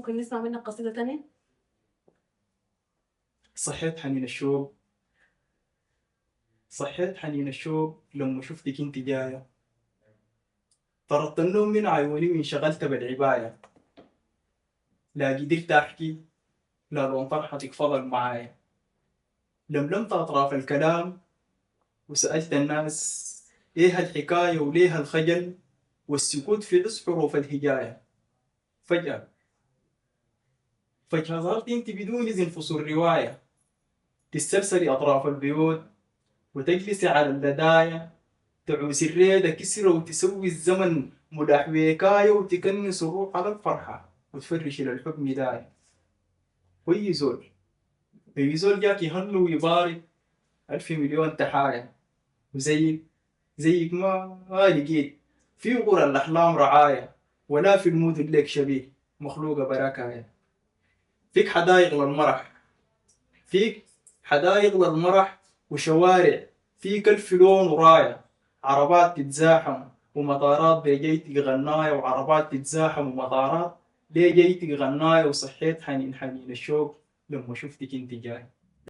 ممكن نسمع منك قصيدة تانية؟ صحيت حنين الشوق. صحيت حنين الشوق لما شفتك انت جاية. طردت النوم من عيوني وانشغلت بالعباية. لا قدرت احكي، لا لون فرحتك فضل معايا. لملمت اطراف الكلام وسألت الناس ايه الحكاية وليه الخجل، والسكوت في عز حروف الهجاية. فجأة فجأة ظهرت انت بدون إذن فصول رواية. تسترسلي أطراف البيوت وتجلسي على اللداية. تعوسي الريدة كسرة وتسوي الزمن مداح ويكاية، وتكنس الروح على الفرحة وتفرش للحب مداية. وي زول أي زول جاك يهنو ويبارك، ألف مليون تحايا. وزيك زيك ما لقيت في غرى الأحلام رعاية، ولا في المدن لك شبيه مخلوقة براكايا. فيك حدايق للمرح، فيك حدايق للمرح وشوارع، فيك ألف لون وراية. عربات تتزاحم ومطارات بيجيتك غناية، وعربات تتزاحم ومطارات بيجيتك غناية. وصحيت حنين حنين الشوق لما شفتك انت جاي.